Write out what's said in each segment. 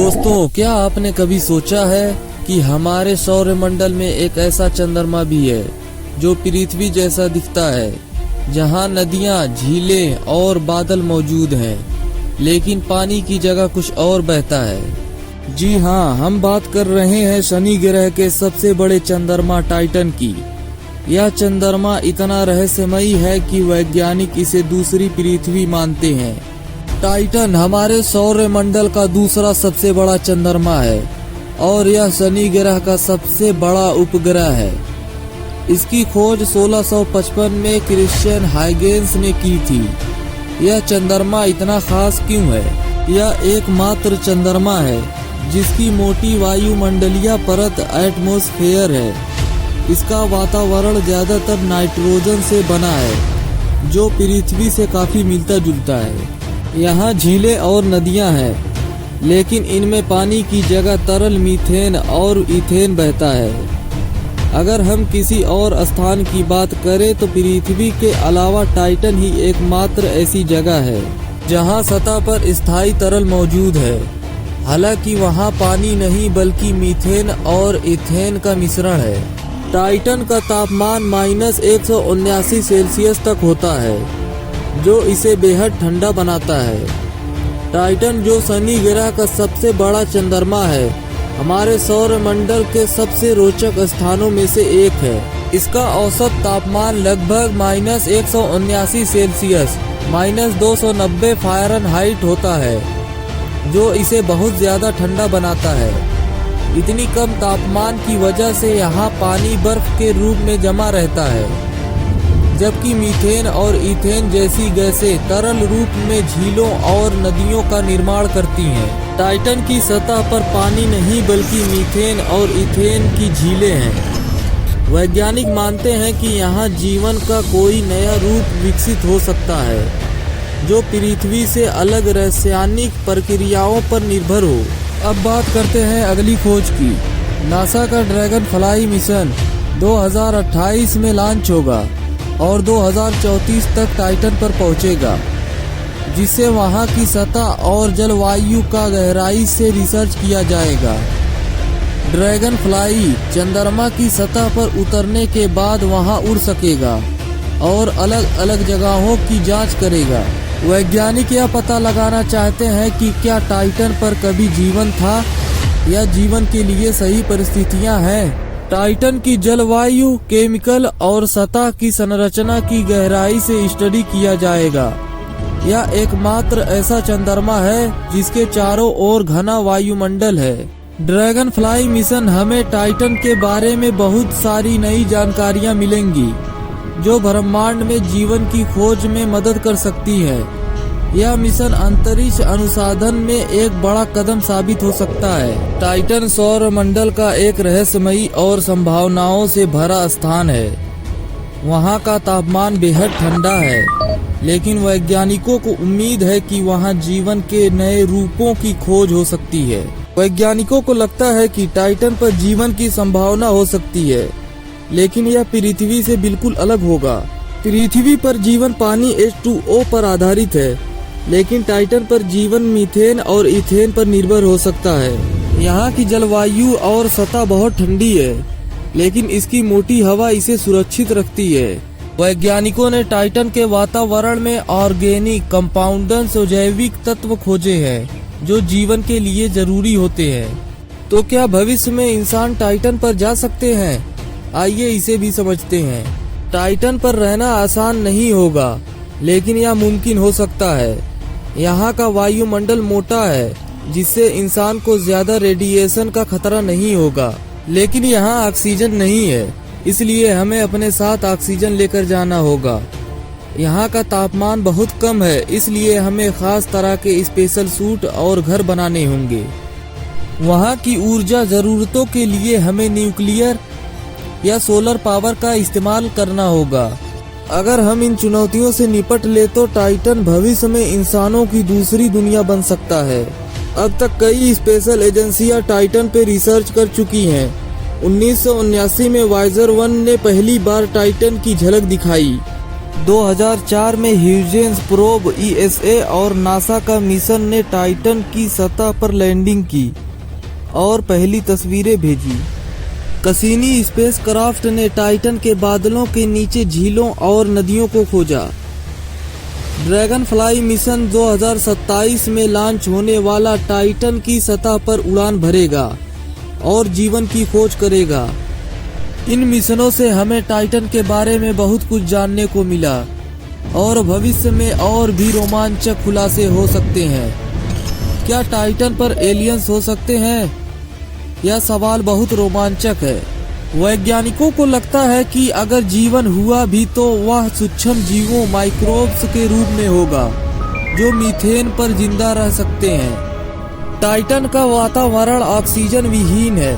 दोस्तों, क्या आपने कभी सोचा है कि हमारे सौरमंडल में एक ऐसा चंद्रमा भी है जो पृथ्वी जैसा दिखता है, जहां नदियां, झीलें और बादल मौजूद हैं, लेकिन पानी की जगह कुछ और बहता है। जी हाँ, हम बात कर रहे हैं शनि ग्रह के सबसे बड़े चंद्रमा टाइटन की। यह चंद्रमा इतना रहस्यमयी है कि वैज्ञानिक इसे दूसरी पृथ्वी मानते हैं। टाइटन हमारे सौरमंडल का दूसरा सबसे बड़ा चंद्रमा है और यह शनि ग्रह का सबसे बड़ा उपग्रह है। इसकी खोज 1655 में क्रिश्चियन हाइगेंस ने की थी। यह चंद्रमा इतना खास क्यों है? यह एकमात्र चंद्रमा है जिसकी मोटी वायुमंडलीय परत एटमॉस्फेयर है। इसका वातावरण ज्यादातर नाइट्रोजन से बना है, जो पृथ्वी से काफी मिलता जुलता है। यहाँ झीलें और नदियाँ हैं, लेकिन इनमें पानी की जगह तरल मीथेन और इथेन बहता है। अगर हम किसी और स्थान की बात करें तो पृथ्वी के अलावा टाइटन ही एकमात्र ऐसी जगह है जहाँ सतह पर स्थायी तरल मौजूद है। हालांकि वहाँ पानी नहीं बल्कि मीथेन और इथेन का मिश्रण है। टाइटन का तापमान -179 सेल्सियस तक होता है, जो इसे बेहद ठंडा बनाता है। टाइटन, जो शनि ग्रह का सबसे बड़ा चंद्रमा है, हमारे सौरमंडल के सबसे रोचक स्थानों में से एक है। इसका औसत तापमान लगभग -179 सेल्सियस -290 फ़ारेनहाइट होता है, जो इसे बहुत ज्यादा ठंडा बनाता है। इतनी कम तापमान की वजह से यहाँ पानी बर्फ के रूप में जमा रहता है, जबकि मीथेन और इथेन जैसी गैसें तरल रूप में झीलों और नदियों का निर्माण करती हैं। टाइटन की सतह पर पानी नहीं बल्कि मीथेन और इथेन की झीलें हैं। वैज्ञानिक मानते हैं कि यहाँ जीवन का कोई नया रूप विकसित हो सकता है, जो पृथ्वी से अलग रासायनिक प्रक्रियाओं पर निर्भर हो। अब बात करते हैं अगली खोज की। नासा का ड्रैगन फ्लाई मिशन 2028 में लॉन्च होगा और 2034 तक टाइटन पर पहुंचेगा, जिससे वहां की सतह और जलवायु का गहराई से रिसर्च किया जाएगा। ड्रैगन फ्लाई चंद्रमा की सतह पर उतरने के बाद वहां उड़ सकेगा और अलग अलग जगहों की जांच करेगा। वैज्ञानिक यह पता लगाना चाहते हैं कि क्या टाइटन पर कभी जीवन था या जीवन के लिए सही परिस्थितियां हैं। टाइटन की जलवायु, केमिकल और सतह की संरचना की गहराई से स्टडी किया जाएगा। यह एकमात्र ऐसा चंद्रमा है जिसके चारों ओर घना वायुमंडल है। ड्रैगन फ्लाई मिशन हमें टाइटन के बारे में बहुत सारी नई जानकारियां मिलेंगी, जो ब्रह्मांड में जीवन की खोज में मदद कर सकती है। यह मिशन अंतरिक्ष अनुसंधान में एक बड़ा कदम साबित हो सकता है। टाइटन सौरमंडल का एक रहस्यमयी और संभावनाओं से भरा स्थान है। वहाँ का तापमान बेहद ठंडा है, लेकिन वैज्ञानिकों को उम्मीद है कि वहाँ जीवन के नए रूपों की खोज हो सकती है। वैज्ञानिकों को लगता है कि टाइटन पर जीवन की संभावना हो सकती है, लेकिन यह पृथ्वी से बिल्कुल अलग होगा। पृथ्वी पर जीवन पानी H2O पर आधारित है, लेकिन टाइटन पर जीवन मीथेन और इथेन पर निर्भर हो सकता है। यहाँ की जलवायु और सतह बहुत ठंडी है, लेकिन इसकी मोटी हवा इसे सुरक्षित रखती है। वैज्ञानिकों ने टाइटन के वातावरण में ऑर्गेनिक कंपाउंड्स और जैविक तत्व खोजे हैं, जो जीवन के लिए जरूरी होते हैं। तो क्या भविष्य में इंसान टाइटन पर जा सकते हैं? आइए इसे भी समझते हैं। टाइटन पर रहना आसान नहीं होगा, लेकिन यह मुमकिन हो सकता है। यहाँ का वायुमंडल मोटा है, जिससे इंसान को ज्यादा रेडिएशन का खतरा नहीं होगा। लेकिन यहाँ ऑक्सीजन नहीं है, इसलिए हमें अपने साथ ऑक्सीजन लेकर जाना होगा। यहाँ का तापमान बहुत कम है, इसलिए हमें खास तरह के स्पेशल सूट और घर बनाने होंगे। वहाँ की ऊर्जा जरूरतों के लिए हमें न्यूक्लियर या सोलर पावर का इस्तेमाल करना होगा। अगर हम इन चुनौतियों से निपट ले तो टाइटन भविष्य में इंसानों की दूसरी दुनिया बन सकता है। अब तक कई स्पेशल एजेंसियां टाइटन पे रिसर्च कर चुकी हैं। 1979 में वाइजर 1 ने पहली बार टाइटन की झलक दिखाई। 2004 में ह्यूजेंस प्रोब ESA और नासा का मिशन ने टाइटन की सतह पर लैंडिंग की और पहली तस्वीरें भेजी। कैसिनी स्पेसक्राफ्ट ने टाइटन के बादलों के नीचे झीलों और नदियों को खोजा। ड्रैगन फ्लाई मिशन 2027 में लॉन्च होने वाला टाइटन की सतह पर उड़ान भरेगा और जीवन की खोज करेगा। इन मिशनों से हमें टाइटन के बारे में बहुत कुछ जानने को मिला और भविष्य में और भी रोमांचक खुलासे हो सकते हैं। क्या टाइटन पर एलियंस हो सकते हैं? यह सवाल बहुत रोमांचक है। वैज्ञानिकों को लगता है कि अगर जीवन हुआ भी तो वह सूक्ष्म जीवों माइक्रोब्स के रूप में होगा जो मीथेन पर जिंदा रह सकते हैं। टाइटन का वातावरण ऑक्सीजन विहीन है,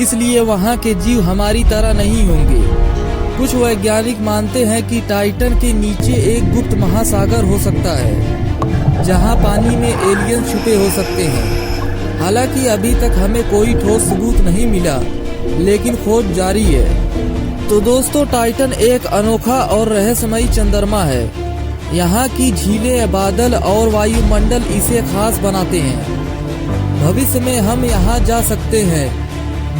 इसलिए वहाँ के जीव हमारी तरह नहीं होंगे। कुछ वैज्ञानिक मानते हैं कि टाइटन के नीचे एक गुप्त महासागर हो सकता है जहाँ पानी में एलियन छुपे हो सकते हैं। हालांकि अभी तक हमें कोई ठोस सबूत नहीं मिला, लेकिन खोज जारी है। तो दोस्तों, टाइटन एक अनोखा और रहस्यमयी चंद्रमा है। यहाँ की झीलें, बादल और वायुमंडल इसे खास बनाते हैं। भविष्य में हम यहाँ जा सकते हैं,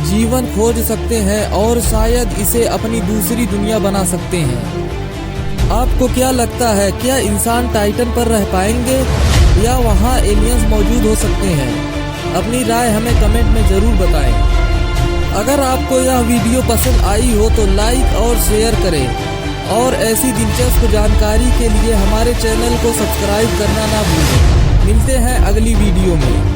जीवन खोज सकते हैं और शायद इसे अपनी दूसरी दुनिया बना सकते हैं। आपको क्या लगता है, क्या इंसान टाइटन पर रह पाएंगे या वहाँ एलियंस मौजूद हो सकते हैं? अपनी राय हमें कमेंट में जरूर बताएं। अगर आपको यह वीडियो पसंद आई हो तो लाइक और शेयर करें और ऐसी दिलचस्प जानकारी के लिए हमारे चैनल को सब्सक्राइब करना ना भूलें। मिलते हैं अगली वीडियो में।